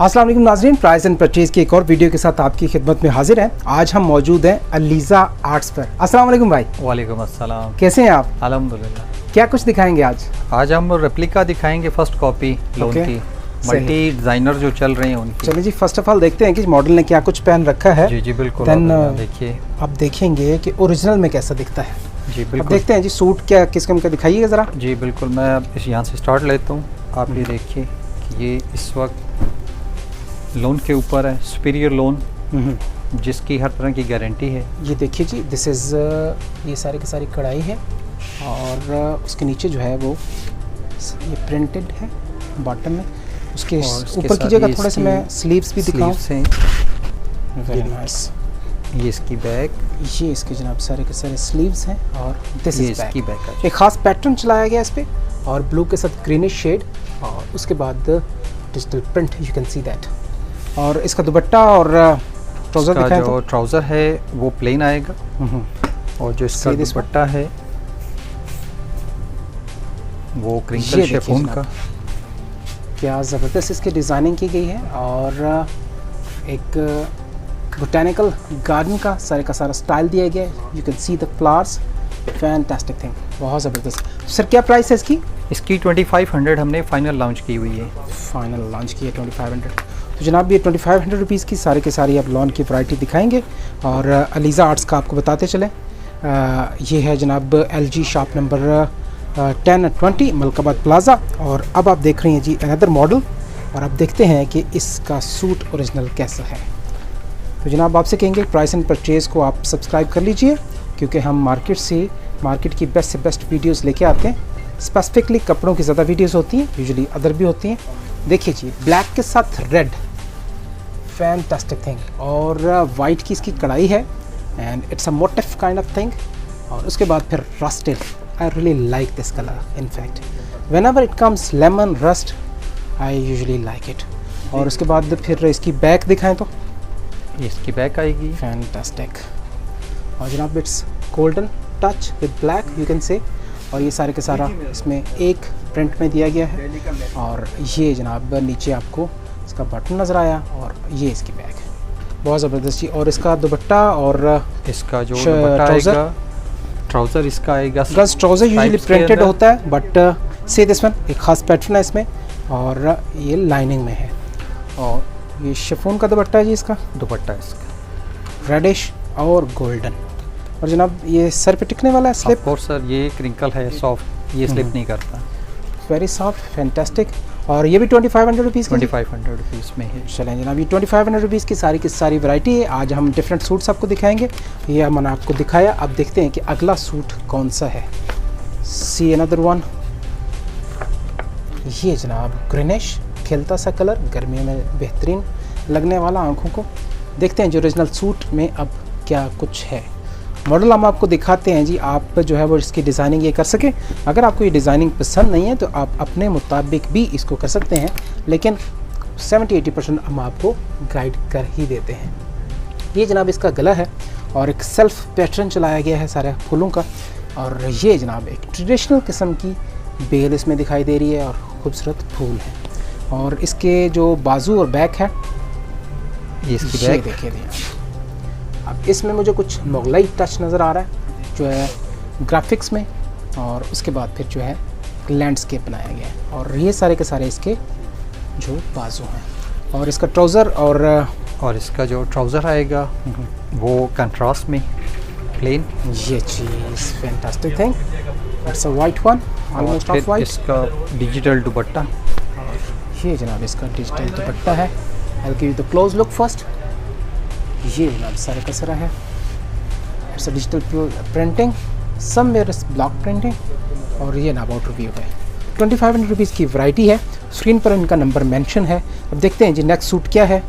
अस्सलाम वालेकुम नाज़रीन, प्राइस एंड परचेज की एक और वीडियो के साथ आपकी खिदमत में हाजिर हैं। आज हम मौजूद हैं अलीज़ा आर्ट्स पर। अस्सलाम वालेकुम भाई। वालेकुम अस्सलाम। कैसे हैं आप? अल्हम्दुलिल्लाह। क्या कुछ दिखाएंगे आज? आज हम रेप्लिका दिखाएंगे, फर्स्ट कॉपी लोन की, मल्टी डिज़ाइनर जो चल रहे हैं उनकी। चलिए जी, फर्स्ट ऑफ ऑल देखते हैं कि मॉडल ने क्या कुछ पहन रखा है। जी जी बिल्कुल। देन देखिए, अब देखेंगे कि ओरिजिनल में कैसा दिखता है। जी अब बिल्कुल। देखते हैं जी सूट क्या किस किस्म का दिखाइएगा ज़रा। जी बिल्कुल, मैं अब इस यहाँ से स्टार्ट लेता हूँ। आप ये देखिए कि ये इस वक्त लोन के ऊपर है, सुपीरियर लोन, जिसकी हर तरह की गारंटी है। ये देखिए जी, दिस इज़ ये सारी की सारी कढ़ाई है और उसके नीचे जो है वो ये प्रिंटेड है बॉटम में। उसके ऊपर कीजिएगा थोड़ा सा, मैं स्लीव्स भी दिखाऊं। Very nice. ये इसकी बैक, ये इसके जनाब सारे के सारे स्लीव्स हैं और दिस ये इज इसकी बैक। बैक। एक खास पैटर्न चलाया गया इस पे और ब्लू के साथ ग्रीनिश शेड और उसके बाद digital print, you can see that. और इसका दुपट्टा और ट्राउज़र दिखाएं जो तो। ट्राउज़र है वो प्लेन आएगा और जो इसका दुपट्टा है वो क्रिंकल शिफॉन का। क्या ज़बरदस्त इसकी डिज़ाइनिंग की गई है और एक बोटेनिकल गार्डन का सारा स्टाइल दिया गया है। You can see the flowers, fantastic thing, बहुत ज़बरदस्त। सर क्या प्राइस है इसकी? इसकी 2500 हमने फाइनल लॉन्च की हुई है। फाइनल लॉन्च की है 2500। तो जनाब ये 2500 रुपीज़ की सारी के सारी आप लॉन की वैरायटी दिखाएंगे। और अलीज़ा आर्ट्स का आपको बताते चलें, ये है जनाब LG shop number 1020 Malkabad plaza. और अब आप देख रही हैं जी अनदर मॉडल और अब देखते हैं कि इसका सूट ओरिजिनल कैसा है। तो जनाब आपसे कहेंगे प्राइस एंड परचेज़ को आप सब्सक्राइब कर लीजिए, क्योंकि हम मार्केट की बेस्ट से बेस्ट वीडियोस लेके आते हैं। स्पेसिफिकली कपड़ों की ज़्यादा वीडियोस होती हैं, यूजुअली अदर भी होती हैं। देखिए जी, ब्लैक के साथ रेड, फैंटास्टिक थिंग। और वाइट की इसकी कढ़ाई है and it's a motive kind of thing. और उसके बाद फिर rusted, I really like this colour. In fact whenever it comes lemon rust, I usually like it. और उसके बाद फिर इसकी बैक दिखाएं तो। इसकी बैक आएगी, फैंटास्टिक। और जनाब it's golden touch with black, you can say. और ये सारे के सारा इसमें एक प्रिंट में दिया गया है। और ये जनाब नीचे आपको इसका बटन नज़र आया और ये इसकी बैग, बहुत ज़बरदस्त जी। और इसका दुपट्टा और इसका जो दुपट्टा आएगा, ट्राउज़र इसका आएगा। गर्ल्स ट्राउज़र यूजुअली प्रिंटेड होता है, बट से दिस वन एक खास पैटर्न है इसमें और ये लाइनिंग में है। और ये शिफॉन का दुपट्टा है जी, इसका दुपट्टा इसका रेडिश और गोल्डन। और जनाब ये सर पे टिकने वाला है, स्लिप। और सर ये क्रिंकल है, सॉफ्ट, ये स्लिप नहीं करता, वेरी सॉफ्ट, फैंटास्टिक। और ये भी 2500 रुपीज़ 2500 रुपीज़ में है। चलें जनाब, ये 2500 रुपीज़ की सारी वैरायटी है। आज हम डिफरेंट सूट्स आपको दिखाएंगे, ये मैंने आपको दिखाया। अब देखते हैं कि अगला सूट कौन सा है। See another one. ये जनाब ग्रीनिश खिलता सा कलर, गर्मियों में बेहतरीन लगने वाला आंखों को। देखते हैं जो ओरिजिनल सूट में अब क्या कुछ है। मॉडल हम आपको दिखाते हैं जी, आप जो है वो इसकी डिज़ाइनिंग ये कर सके। अगर आपको ये डिज़ाइनिंग पसंद नहीं है तो आप अपने मुताबिक भी इसको कर सकते हैं, लेकिन 70-80% हम आपको गाइड कर ही देते हैं। ये जनाब इसका गला है और एक सेल्फ पैटर्न चलाया गया है सारे फूलों का। और ये जनाब एक ट्रेडिशनल किस्म की बेल इसमें दिखाई दे रही है और खूबसूरत फूल है। और इसके जो बाजू और बैक है, ये इसकी बैक देखिए। अब इसमें मुझे कुछ मुगलाई टच नज़र आ रहा है जो है ग्राफिक्स में। और उसके बाद फिर जो है लैंडस्केप बनाया गया है। और ये सारे के सारे इसके जो बाजू हैं। और इसका ट्राउज़र और इसका जो ट्राउज़र आएगा वो कंट्रास्ट में प्लेन। ये चीज़ fantastic thing, it's a white one, almost off white. इसका डिजिटल दुपट्टा, ये जनाब इसका डिजिटल दुपट्टा है। I give you the close look first. ये जनाब सारा का सारा है, it's a digital printing, somewhere is block printing. और ये ना अबाउट रिव्यू है। 2500 रुपीज़ की वैरायटी है। स्क्रीन पर इनका नंबर मेंशन है। अब देखते हैं जी नेक्स्ट सूट क्या है।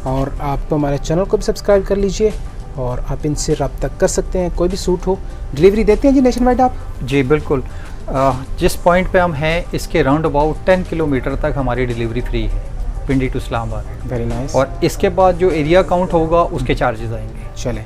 और आप हमारे चैनल को भी सब्सक्राइब कर लीजिए और आप इनसे रब्ता कर सकते हैं। कोई भी सूट हो, डिलीवरी देते हैं जी नेशन वाइड आप? जी बिल्कुल। जिस पॉइंट पे हम हैं इसके राउंड अबाउट 10 किलोमीटर तक हमारी डिलीवरी फ्री है, Pindi to Islamabad. Very nice. और इसके बाद जो एरिया काउंट होगा उसके चार्जेस आएंगे। चलें,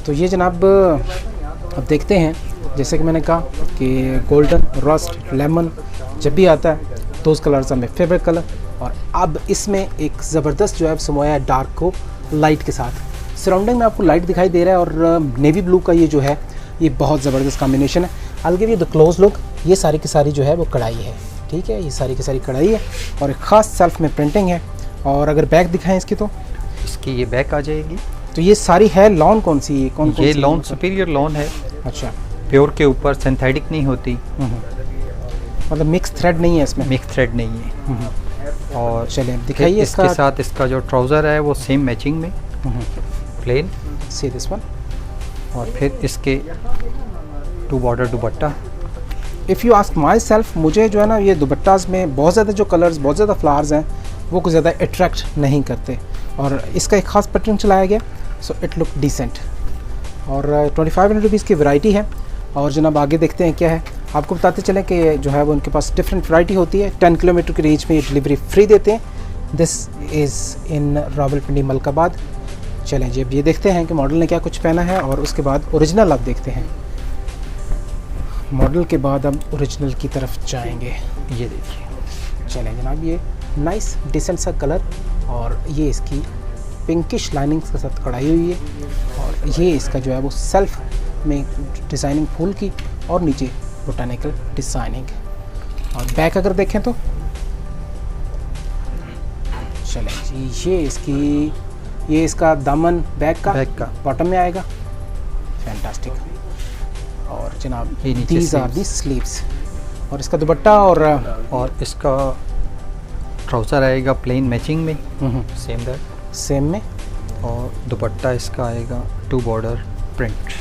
तो ये जनाब अब देखते हैं, जैसे कि मैंने कहा कि गोल्डन, रस्ट, लेमन जब भी आता है those colours are my favourite colour. और अब इसमें एक ज़बरदस्त जो है समोया है डार्क को लाइट के साथ। सराउंडिंग में आपको लाइट दिखाई दे रहा है और नेवी ब्लू का ये जो है ये बहुत ज़बरदस्त कॉम्बिनेशन है। I will give you the close look. ये सारी की सारी जो है वो कढ़ाई है, ठीक है, ये सारी की सारी कढ़ाई है और एक ख़ास सेल्फ में प्रिंटिंग है। और अगर बैक दिखाएं इसकी तो इसकी ये बैक आ जाएगी। तो ये सारी है लॉन कौन सी है? कौन ये लॉन सुपीरियर लॉन है। अच्छा, प्योर के ऊपर, सिंथेटिक नहीं होती, मतलब मिक्स थ्रेड नहीं है इसमें? मिक्स थ्रेड नहीं है। और चलिए दिखाइए इसके साथ इसका जो ट्राउज़र है वो सेम मैचिंग में प्लेन, सी दिस वन। और फिर इसके 2 border dupatta. If you ask my self, मुझे जो है ना ये दुपट्टाज में बहुत ज़्यादा जो कलर्स, बहुत ज़्यादा फ्लावर्स हैं वो कुछ ज़्यादा अट्रैक्ट नहीं करते और इसका एक ख़ास पैटर्न चलाया गया, सो इट लुक डिसेंट। और 2500 रुपीज़ की वैरायटी है। और जनाब आगे देखते हैं क्या है। आपको बताते चलें कि जो है वो उनके पास डिफरेंट वैरायटी होती है। 10 किलोमीटर की रेंज में ये डिलीवरी फ्री देते हैं। This is in Rawalpindi Malkabad. चलें जी, अब ये देखते हैं कि मॉडल ने क्या कुछ पहना है और उसके बाद ओरिजिनल आप देखते हैं। मॉडल के बाद हम ओरिजिनल की तरफ जाएंगे। ये देखिए, चलें जनाब, ये नाइस डिसेंट सा कलर और ये इसकी पिंकिश लाइनिंग्स के साथ कढ़ाई हुई है और ये इसका जो है वो सेल्फ में डिज़ाइनिंग फूल की और नीचे बोटानिकल डिज़ाइनिंग। और बैक अगर देखें तो चलें जी, ये इसका दामन बैक का बॉटम में आएगा। फैंटास्टिक। और जनाब दीज आर दी स्लीव्स और इसका दुपट्टा और इसका ट्राउज़र आएगा प्लेन मैचिंग में, सेम में, और दुपट्टा इसका आएगा 2 बॉर्डर प्रिंट।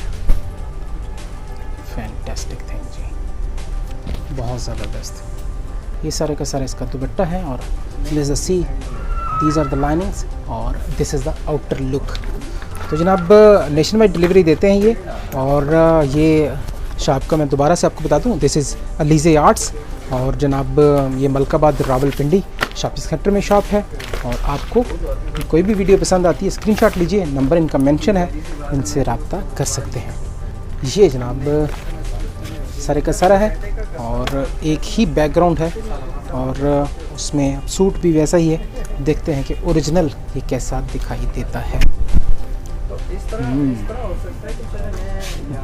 फैंटास्टिक थिंग जी, बहुत ज़बरदस्त। ये सारे का सारा इसका दुपट्टा है और this the see, these are the linings और this is the outer look. तो जनाब नेशन वाइड डिलीवरी देते हैं ये। और ये शॉप का मैं दोबारा से आपको बता दूं, दिस इज़ अलीज़े आर्ट्स और जनाब ये मलकाबाद रावलपिंडी शॉपिंग सेंटर में शॉप है। और आपको कोई भी वीडियो पसंद आती है स्क्रीनशॉट लीजिए, नंबर इनका मेंशन है, इनसे रब्ता कर सकते हैं। ये जनाब सारे का सारा है और एक ही बैकग्राउंड है और उसमें सूट भी वैसा ही है। देखते हैं कि ओरिजिनल ये कैसा दिखाई देता है।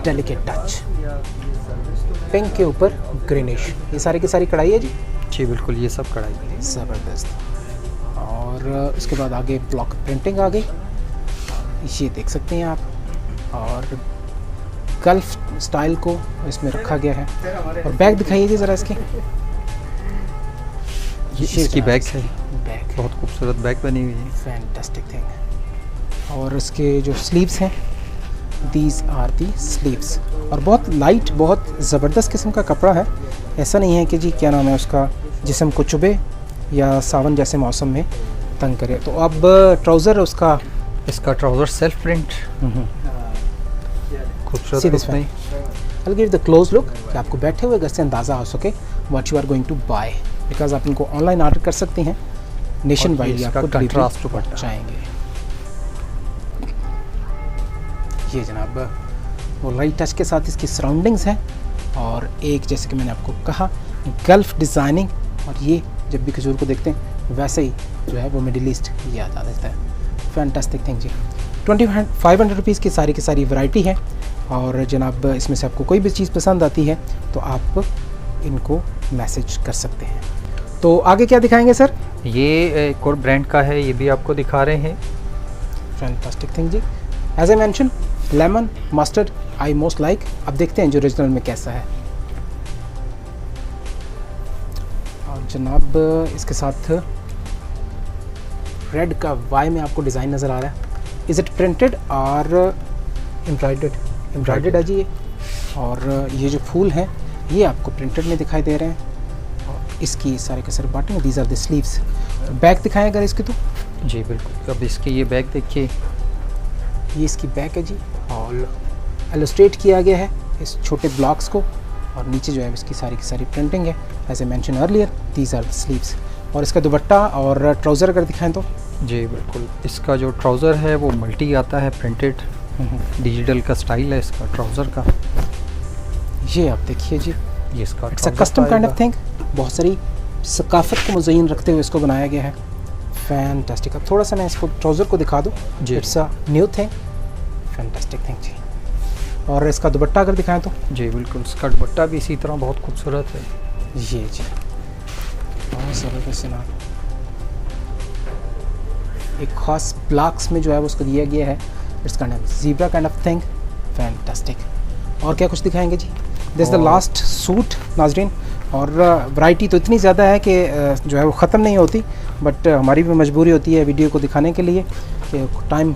डेलिकेट टच, पिंक के ऊपर ग्रीनिश, ये सारी की सारी कढ़ाई है जी। बिल्कुल, ये सब कढ़ाई है, ज़बरदस्त। और उसके बाद आगे ब्लॉक प्रिंटिंग आ गई, ये देख सकते हैं आप। और गल्फ स्टाइल को इसमें रखा गया है। और बैग दिखाइए जी ज़रा इसकी। इसकी बैग है, बैग बहुत खूबसूरत बैग बनी हुई है। Fantastic thing. और इसके जो स्लीव्स हैं, दीज आर दी स्लीव्स और बहुत लाइट, बहुत ज़बरदस्त किस्म का कपड़ा है। ऐसा नहीं है कि जी क्या नाम है उसका जिस्म को चुभे या सावन जैसे मौसम में तंग करे। तो अब ट्राउज़र उसका, इसका ट्राउज़र सेल्फ प्रिंट खूबसूरत इसमें। I'll give the close look कि आपको बैठे हुए घर से अंदाज़ा हो सके what you are going to buy, because आप इनको ऑनलाइन ऑर्डर कर सकते हैं। नेशन वाइड आपको कंट्रास्ट चाहेंगे। ये जनाब वो लाइट टच के साथ इसकी सराउंडिंग्स हैं और एक जैसे कि मैंने आपको कहा गल्फ डिज़ाइनिंग। और ये जब भी खजूर को देखते हैं वैसे ही जो है वो मिडिल ईस्ट याद आ जाता है। फैंटास्टिक थिंग जी। 2500 रुपीज़ की सारी वैरायटी है। और जनाब इसमें से आपको कोई भी चीज़ पसंद आती है तो आप इनको मैसेज कर सकते हैं। तो आगे क्या दिखाएंगे सर? ये एक और ब्रांड का है, ये भी आपको दिखा रहे हैं। फैंटास्टिक थिंग जी। As I mention, lemon mustard I most like. अब देखते हैं जो ओरिजिनल में कैसा है। और जनाब इसके साथ रेड का वाई में आपको डिज़ाइन नज़र आ रहा है। इज़ इट प्रिंटेड और एम्ब्रॉयडर्ड है जी ये। और ये जो फूल हैं ये आपको प्रिंटेड में दिखाई दे रहे हैं। और इसकी सारे के सारे bottom, these are the sleeves. Back दिखाएं अगर इसकी तो। जी बिल्कुल, अब इसकी ये बैक देखिए, ये इसकी बैक है जी और इलस्ट्रेट किया गया है इस छोटे ब्लॉक्स को। और नीचे जो है इसकी सारी की सारी प्रिंटिंग है। As a mention earlier, these are the sleeves. और इसका दुपट्टा और ट्राउज़र अगर दिखाएं तो। जी बिल्कुल, इसका जो ट्राउज़र है वो मल्टी आता है, प्रिंटेड डिजिटल का स्टाइल है इसका ट्राउज़र का। ये आप देखिए जी, ये इसका it's a custom kind of thing. बहुत सारी सकाफत को मुज़य्यन रखते हुए इसको बनाया गया है। फैंटास्टिक। अब थोड़ा सा मैं इसको ट्राउज़र को दिखा दूँ। जी। It's a new thing, fantastic thing जी। और इसका दुपट्टा अगर दिखाएं तो जी बिल्कुल, इसका दुपट्टा भी इसी तरह बहुत खूबसूरत है। ये जी बहुत ज़बरदस्त जनाब, एक ख़ास ब्लॉक्स में जो है वो उसको दिया गया है। It's kind of zebra kind of thing, fantastic. और क्या कुछ दिखाएंगे जी? दिस द लास्ट सूट नाजरीन। और वैरायटी तो इतनी ज़्यादा है कि जो है वो ख़त्म नहीं होती, बट हमारी भी मजबूरी होती है वीडियो को दिखाने के लिए कि टाइम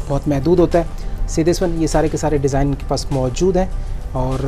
बहुत महदूद होता है। सी दिस वन, ये सारे के सारे डिज़ाइन इनके पास मौजूद हैं। और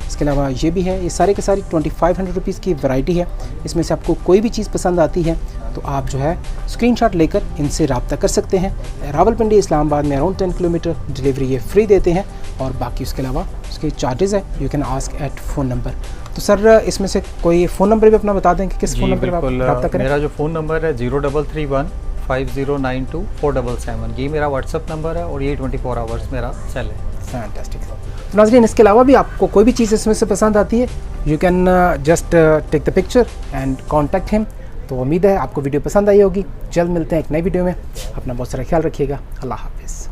इसके अलावा ये भी है, ये सारे के सारी 2500 रुपीज़ की वैरायटी है। इसमें से आपको कोई भी चीज़ पसंद आती है तो आप जो है स्क्रीनशॉट लेकर इनसे रब्ता कर सकते हैं। रावलपिंडी इस्लामाबाद में अराउंड 10 किलोमीटर, डिलीवरी ये फ्री देते हैं। और बाकी उसके अलावा उसके चार्जेस है, you can ask at phone number. तो सर इसमें से कोई फ़ोन नंबर भी अपना बता दें कि किस फ़ोन नंबर पर आप रब्ता करें? मेरा जो फ़ोन नंबर है 033150924777, ये मेरा व्हाट्सअप नंबर है और ये 24 आवर्स मेरा सेल है। फैंटास्टिक। तो नाज़रीन इसके अलावा भी आपको कोई भी चीज़ इसमें से पसंद आती है, you can just take the picture and contact him. तो उम्मीद है आपको वीडियो पसंद आई होगी। जल्द मिलते हैं एक नई वीडियो में। अपना बहुत सारा ख्याल रखिएगा। अल्लाह हाफ़िज़।